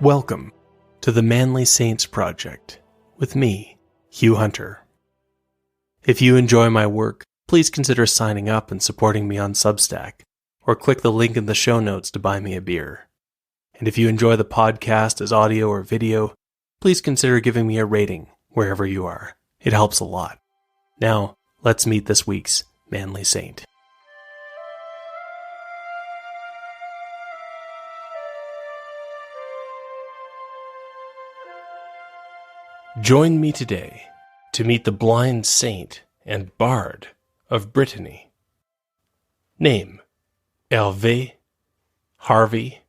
Welcome to the Manly Saints Project with me, Hugh Hunter. If you enjoy my work, please consider signing up and supporting me on Substack, or click the link in the show notes to buy me a beer. And if you enjoy the podcast as audio or video, please consider giving me a rating wherever you are. It helps a lot. Now, let's meet this week's Manly Saint. Join me today to meet the blind saint and bard of Brittany. Name: Hervé, Harvey,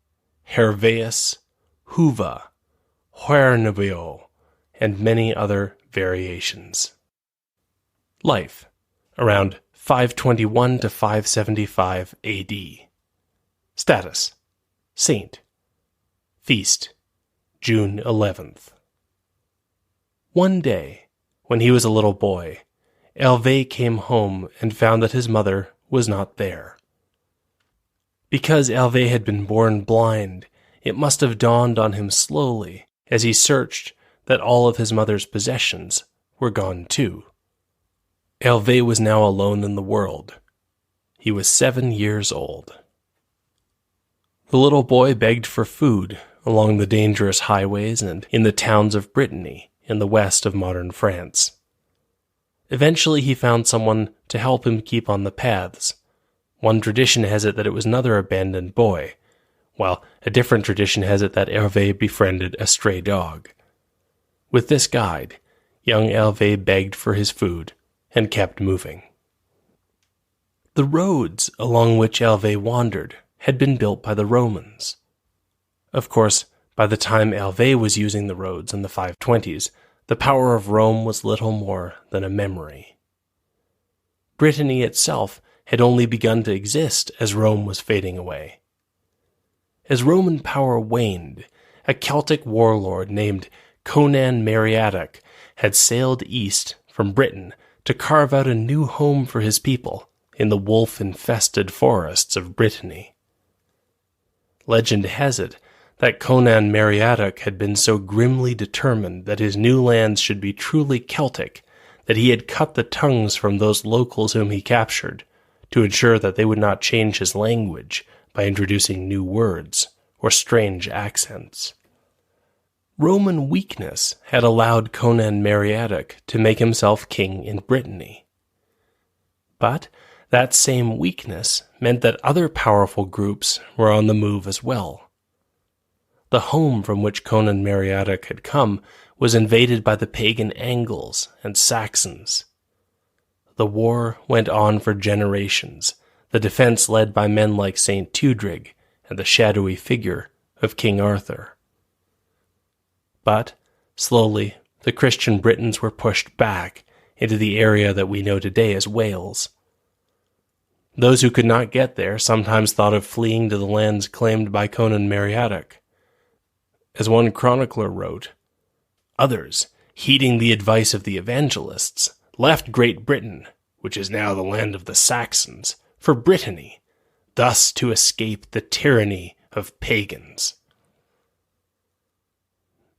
Hervéus, Huva, Huernebio, and many other variations. Life: around 521 to 575 AD. Status: saint. Feast: June 11th. One day, when he was a little boy, Hervé came home and found that his mother was not there. Because Hervé had been born blind, it must have dawned on him slowly as he searched that all of his mother's possessions were gone too. Hervé was now alone in the world. He was 7 years old. The little boy begged for food along the dangerous highways and in the towns of Brittany, in the west of modern France. Eventually he found someone to help him keep on the paths. One tradition has it that it was another abandoned boy, while a different tradition has it that Hervé befriended a stray dog. With this guide, young Hervé begged for his food and kept moving. The roads along which Hervé wandered had been built by the Romans. Of course, by the time Hervé was using the roads in the 520s, the power of Rome was little more than a memory. Brittany itself had only begun to exist as Rome was fading away. As Roman power waned, a Celtic warlord named Conan Meriadoc had sailed east from Britain to carve out a new home for his people in the wolf-infested forests of Brittany. Legend has it that Conan Meriadoc had been so grimly determined that his new lands should be truly Celtic that he had cut the tongues from those locals whom he captured to ensure that they would not change his language by introducing new words or strange accents. Roman weakness had allowed Conan Meriadoc to make himself king in Brittany. But that same weakness meant that other powerful groups were on the move as well. The home from which Conan Meriadoc had come was invaded by the pagan Angles and Saxons. The war went on for generations, the defense led by men like Saint Tudrig and the shadowy figure of King Arthur. But, slowly, the Christian Britons were pushed back into the area that we know today as Wales. Those who could not get there sometimes thought of fleeing to the lands claimed by Conan Meriadoc. As one chronicler wrote, others, heeding the advice of the evangelists, left Great Britain, which is now the land of the Saxons, for Brittany, thus to escape the tyranny of pagans.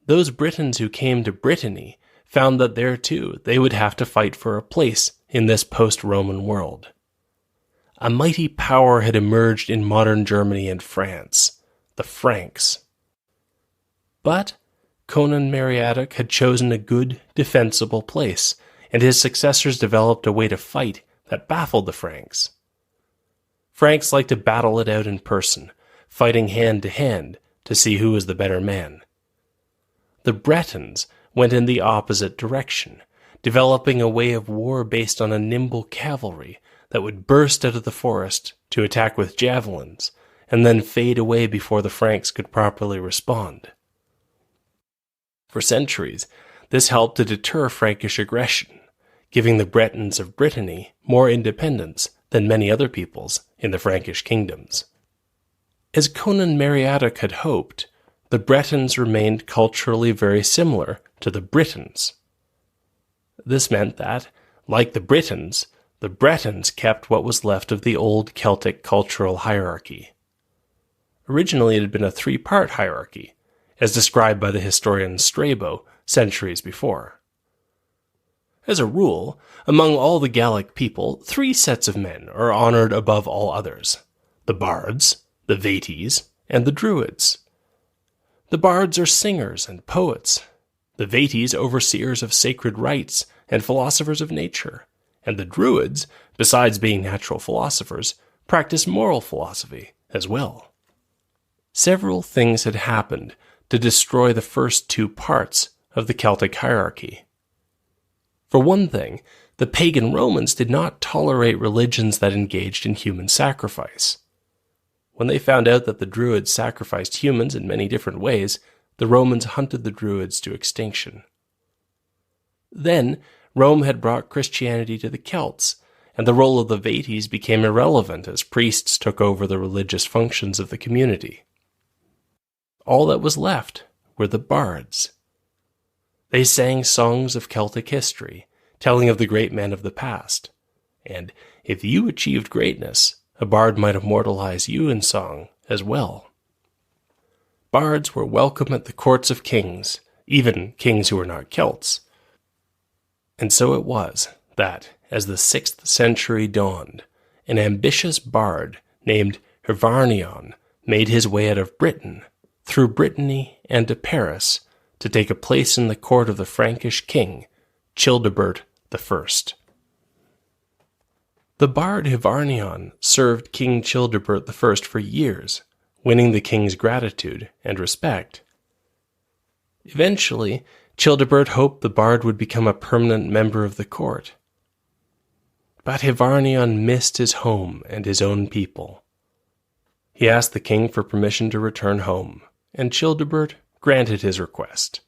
Those Britons who came to Brittany found that there too they would have to fight for a place in this post-Roman world. A mighty power had emerged in modern Germany and France, the Franks. But Conan Meriadoc had chosen a good, defensible place, and his successors developed a way to fight that baffled the Franks. Franks liked to battle it out in person, fighting hand to see who was the better man. The Bretons went in the opposite direction, developing a way of war based on a nimble cavalry that would burst out of the forest to attack with javelins, and then fade away before the Franks could properly respond. For centuries, this helped to deter Frankish aggression, giving the Bretons of Brittany more independence than many other peoples in the Frankish kingdoms. As Conan Meriadoc had hoped, the Bretons remained culturally very similar to the Britons. This meant that, like the Britons kept what was left of the old Celtic cultural hierarchy. Originally it had been a three-part hierarchy, as described by the historian Strabo centuries before. As a rule, among all the Gallic people, 3 sets of men are honored above all others: the bards, the vates, and the druids. The bards are singers and poets, the vates overseers of sacred rites and philosophers of nature, and the druids, besides being natural philosophers, practice moral philosophy as well. Several things had happened to destroy the first 2 parts of the Celtic hierarchy. For one thing, the pagan Romans did not tolerate religions that engaged in human sacrifice. When they found out that the Druids sacrificed humans in many different ways, the Romans hunted the Druids to extinction. Then, Rome had brought Christianity to the Celts, and the role of the vates became irrelevant as priests took over the religious functions of the community. All that was left were the bards. They sang songs of Celtic history, telling of the great men of the past, and if you achieved greatness, a bard might immortalize you in song as well. Bards were welcome at the courts of kings, even kings who were not Celts. And so it was that, as the 6th century dawned, an ambitious bard named Hervé made his way out of Britain, through Brittany and to Paris, to take a place in the court of the Frankish king, Childebert I. The bard Hervé served King Childebert I for years, winning the king's gratitude and respect. Eventually, Childebert hoped the bard would become a permanent member of the court. But Hervé missed his home and his own people. He asked the king for permission to return home, and Childebert granted his request,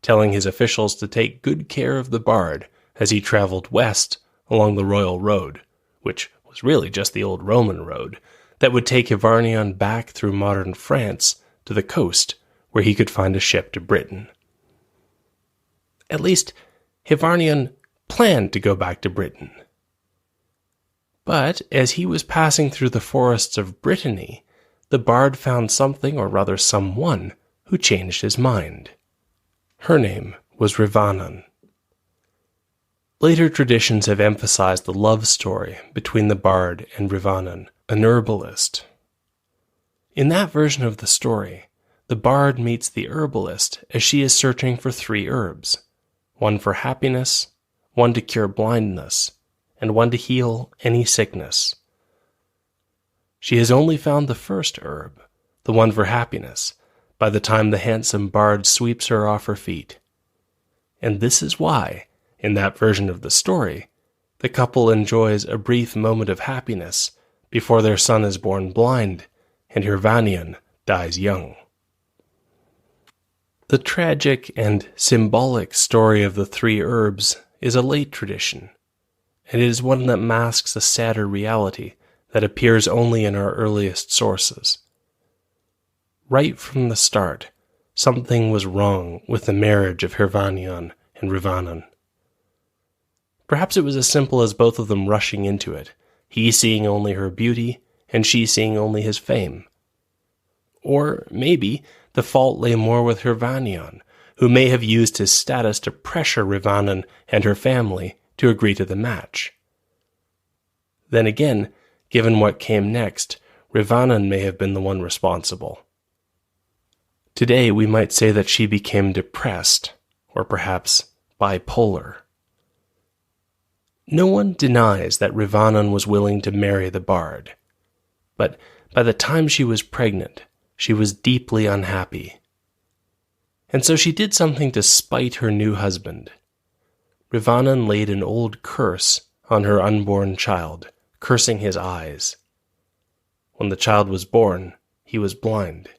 telling his officials to take good care of the bard as he traveled west along the royal road, which was really just the old Roman road, that would take Hervé back through modern France to the coast, where he could find a ship to Britain. At least, Hervé planned to go back to Britain. But as he was passing through the forests of Brittany, the bard found something, or rather someone, who changed his mind. Her name was Hervé. Later traditions have emphasized the love story between the bard and Hervé, an herbalist. In that version of the story, the bard meets the herbalist as she is searching for 3 herbs, one for happiness, one to cure blindness, and one to heal any sickness. She has only found the first herb, the one for happiness, by the time the handsome bard sweeps her off her feet. And this is why, in that version of the story, the couple enjoys a brief moment of happiness before their son is born blind and Hervé dies young. The tragic and symbolic story of the 3 herbs is a late tradition, and it is one that masks a sadder reality that appears only in our earliest sources. Right from the start, something was wrong with the marriage of Hervé and Hervé. Perhaps it was as simple as both of them rushing into it, he seeing only her beauty, and she seeing only his fame. Or maybe the fault lay more with Hervé, who may have used his status to pressure Hervé and her family to agree to the match. Then again, given what came next, Hervé may have been the one responsible. Today we might say that she became depressed, or perhaps bipolar. No one denies that Hervé was willing to marry the bard, but by the time she was pregnant, she was deeply unhappy. And so she did something to spite her new husband. Hervé laid an old curse on her unborn child, cursing his eyes. When the child was born, he was blind.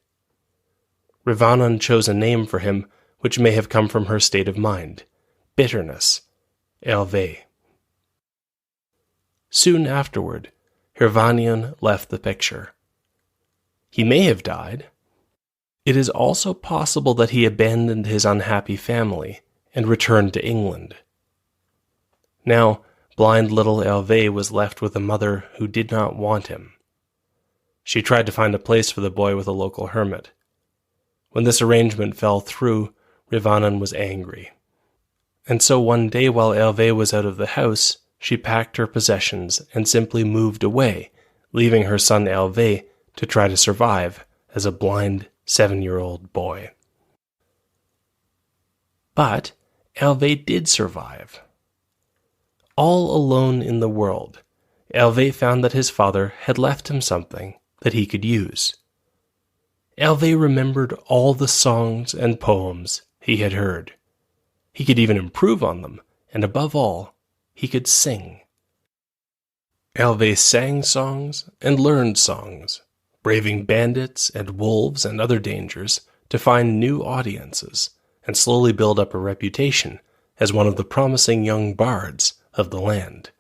Hervé chose a name for him which may have come from her state of mind: bitterness, Hervé. Soon afterward, Hervé left the picture. He may have died. It is also possible that he abandoned his unhappy family and returned to England. Now, blind little Hervé was left with a mother who did not want him. She tried to find a place for the boy with a local hermit. When this arrangement fell through, Rivanan was angry. And so one day while Hervé was out of the house, she packed her possessions and simply moved away, leaving her son Hervé to try to survive as a blind 7-year-old boy. But Hervé did survive. All alone in the world, Hervé found that his father had left him something that he could use. Hervé remembered all the songs and poems he had heard. He could even improve on them, and above all, he could sing. Hervé sang songs and learned songs, braving bandits and wolves and other dangers to find new audiences and slowly build up a reputation as one of the promising young bards of the land.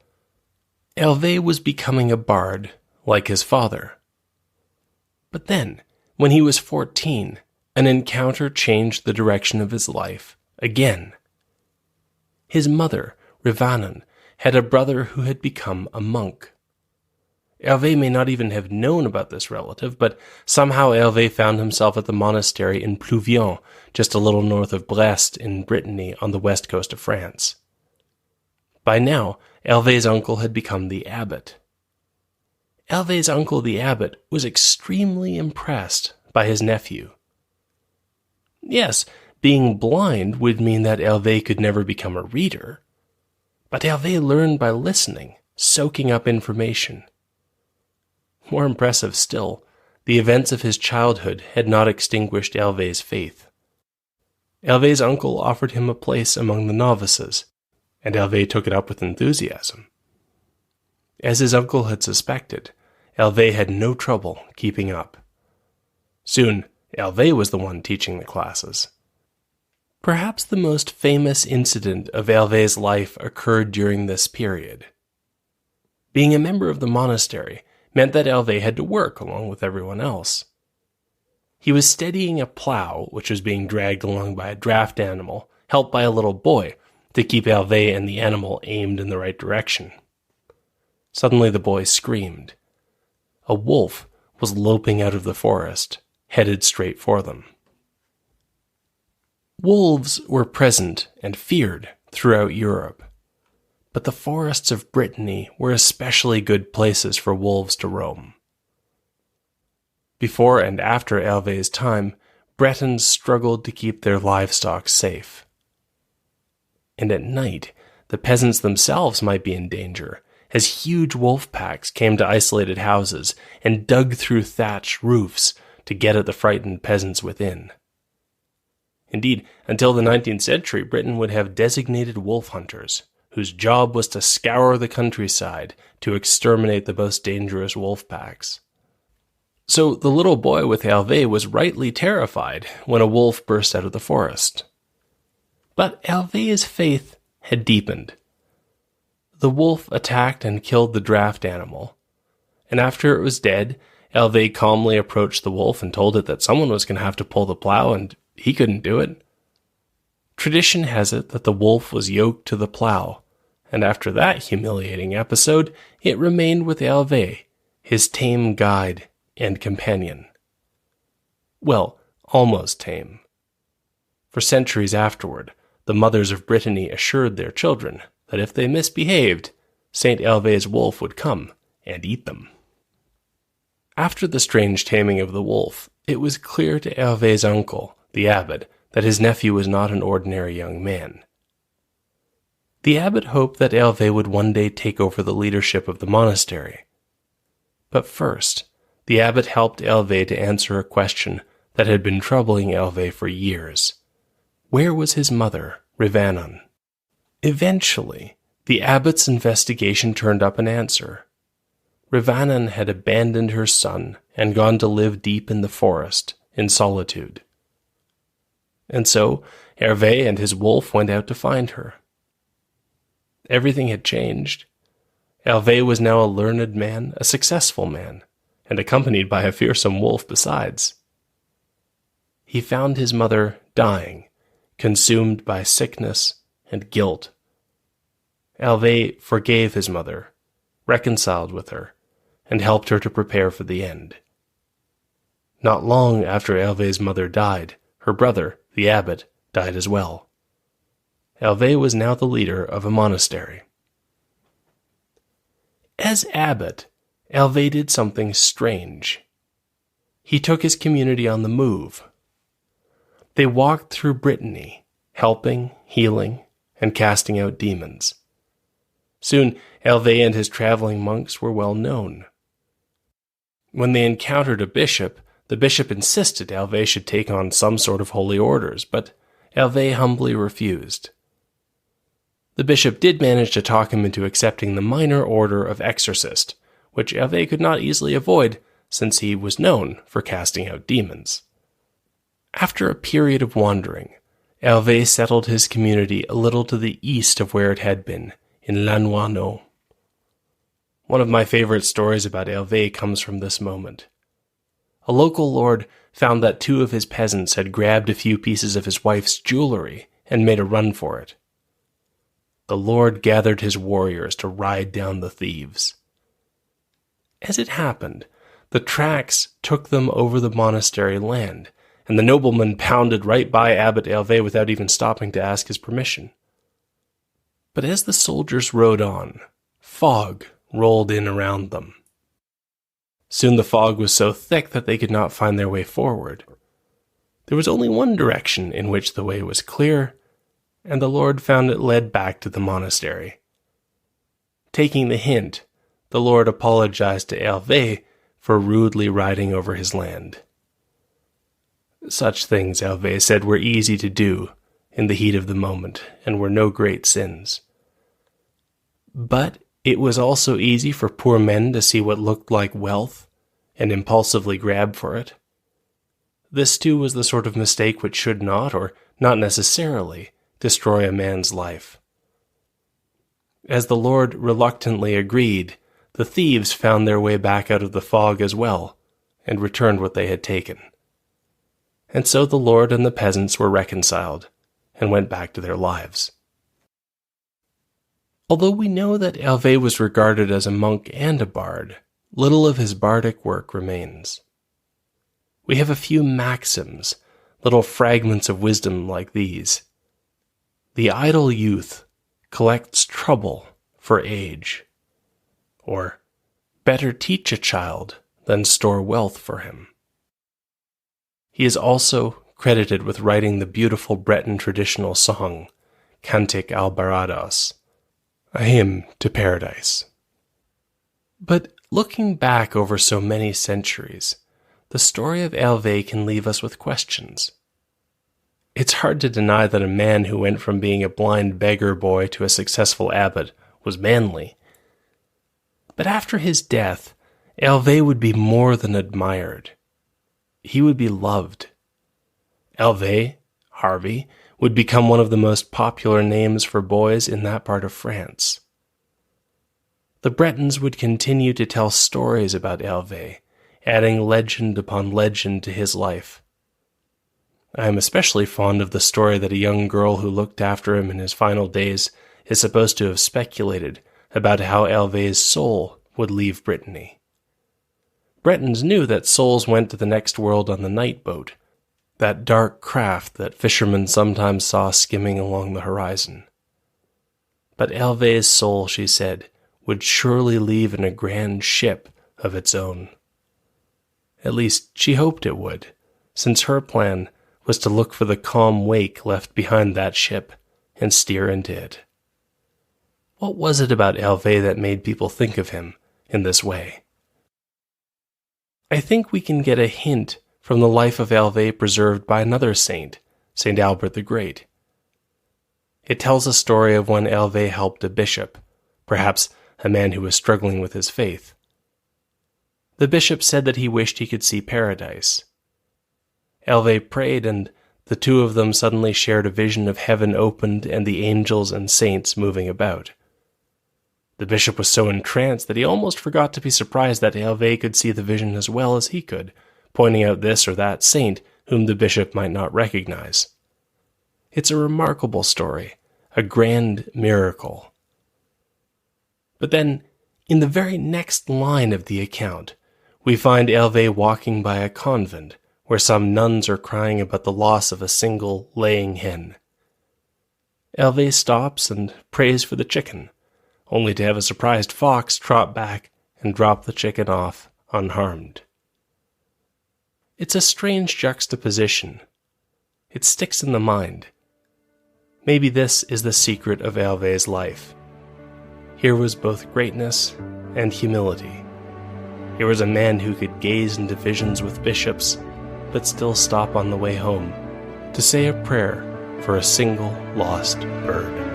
Hervé was becoming a bard like his father. But then, when he was 14, an encounter changed the direction of his life again. His mother, Rivanan, had a brother who had become a monk. Hervé may not even have known about this relative, but somehow Hervé found himself at the monastery in Plouvion, just a little north of Brest in Brittany on the west coast of France. By now, Hervé's uncle had become the abbot. Hervé's uncle the abbot was extremely impressed by his nephew. Yes, being blind would mean that Hervé could never become a reader, but Hervé learned by listening, soaking up information. More impressive still, the events of his childhood had not extinguished Hervé's faith. Hervé's uncle offered him a place among the novices, and Hervé took it up with enthusiasm. As his uncle had suspected, Hervé had no trouble keeping up. Soon, Hervé was the one teaching the classes. Perhaps the most famous incident of Hervé's life occurred during this period. Being a member of the monastery meant that Hervé had to work along with everyone else. He was steadying a plow which was being dragged along by a draft animal, helped by a little boy, to keep Hervé and the animal aimed in the right direction. Suddenly the boy screamed. A wolf was loping out of the forest, headed straight for them. Wolves were present and feared throughout Europe, but the forests of Brittany were especially good places for wolves to roam. Before and after Hervé's time, Bretons struggled to keep their livestock safe. And at night, the peasants themselves might be in danger, as huge wolf packs came to isolated houses and dug through thatched roofs to get at the frightened peasants within. Indeed, until the 19th century, Britain would have designated wolf hunters, whose job was to scour the countryside to exterminate the most dangerous wolf packs. So the little boy with Hervé was rightly terrified when a wolf burst out of the forest. But Hervé's faith had deepened. The wolf attacked and killed the draft animal, and after it was dead, Hervé calmly approached the wolf and told it that someone was going to have to pull the plow and he couldn't do it. Tradition has it that the wolf was yoked to the plow, and after that humiliating episode, it remained with Hervé, his tame guide and companion. Well, almost tame. For centuries afterward, the mothers of Brittany assured their children that if they misbehaved, Saint Hervé's wolf would come and eat them. After the strange taming of the wolf, it was clear to Hervé's uncle, the abbot, that his nephew was not an ordinary young man. The abbot hoped that Hervé would one day take over the leadership of the monastery. But first, the abbot helped Hervé to answer a question that had been troubling Hervé for years. Where was his mother, Rivanan? Eventually, the abbot's investigation turned up an answer. Rivanan had abandoned her son and gone to live deep in the forest, in solitude. And so, Hervé and his wolf went out to find her. Everything had changed. Hervé was now a learned man, a successful man, and accompanied by a fearsome wolf besides. He found his mother dying, consumed by sickness and guilt. Hervé forgave his mother, reconciled with her, and helped her to prepare for the end. Not long after Hervé's mother died, her brother, the abbot, died as well. Hervé was now the leader of a monastery. As abbot, Hervé did something strange. He took his community on the move. They walked through Brittany, helping, healing, and casting out demons. Soon, Hervé and his traveling monks were well known. When they encountered a bishop, the bishop insisted Hervé should take on some sort of holy orders, but Hervé humbly refused. The bishop did manage to talk him into accepting the minor order of exorcist, which Hervé could not easily avoid since he was known for casting out demons. After a period of wandering, Hervé settled his community a little to the east of where it had been, in Lannoineau. One of my favorite stories about Hervé comes from this moment. A local lord found that 2 of his peasants had grabbed a few pieces of his wife's jewelry and made a run for it. The lord gathered his warriors to ride down the thieves. As it happened, the tracks took them over the monastery land, and the nobleman pounded right by Abbot Hervé without even stopping to ask his permission. But as the soldiers rode on, fog rolled in around them. Soon the fog was so thick that they could not find their way forward. There was only one direction in which the way was clear, and the Lord found it led back to the monastery. Taking the hint, the Lord apologized to Hervé for rudely riding over his land. Such things, Hervé said, were easy to do in the heat of the moment, and were no great sins. But it was also easy for poor men to see what looked like wealth and impulsively grab for it. This too was the sort of mistake which should not, or not necessarily, destroy a man's life. As the Lord reluctantly agreed, the thieves found their way back out of the fog as well, and returned what they had taken. And so the Lord and the peasants were reconciled, and went back to their lives. Although we know that Hervé was regarded as a monk and a bard, little of his bardic work remains. We have a few maxims, little fragments of wisdom like these. The idle youth collects trouble for age, or better teach a child than store wealth for him. He is also credited with writing the beautiful Breton traditional song, Cantic Albarados, a hymn to paradise. But looking back over so many centuries, the story of Hervé can leave us with questions. It's hard to deny that a man who went from being a blind beggar boy to a successful abbot was manly. But after his death, Hervé would be more than admired. He would be loved. Hervé, Harvey, would become one of the most popular names for boys in that part of France. The Bretons would continue to tell stories about Hervé, adding legend upon legend to his life. I am especially fond of the story that a young girl who looked after him in his final days is supposed to have speculated about how Hervé's soul would leave Brittany. Bretons knew that souls went to the next world on the night boat, that dark craft that fishermen sometimes saw skimming along the horizon. But Hervé's soul, she said, would surely leave in a grand ship of its own. At least she hoped it would, since her plan was to look for the calm wake left behind that ship and steer into it. What was it about Hervé that made people think of him in this way? I think we can get a hint from the life of Hervé preserved by another saint, Saint Albert the Great. It tells a story of when Hervé helped a bishop, perhaps a man who was struggling with his faith. The bishop said that he wished he could see paradise. Hervé prayed, and the two of them suddenly shared a vision of heaven opened and the angels and saints moving about. The bishop was so entranced that he almost forgot to be surprised that Hervé could see the vision as well as he could, pointing out this or that saint whom the bishop might not recognize. It's a remarkable story, a grand miracle. But then, in the very next line of the account, we find Hervé walking by a convent where some nuns are crying about the loss of a single laying hen. Hervé stops and prays for the chicken, only to have a surprised fox trot back and drop the chicken off unharmed. It's a strange juxtaposition. It sticks in the mind. Maybe this is the secret of Hervé's life. Here was both greatness and humility. Here was a man who could gaze into visions with bishops, but still stop on the way home to say a prayer for a single lost bird.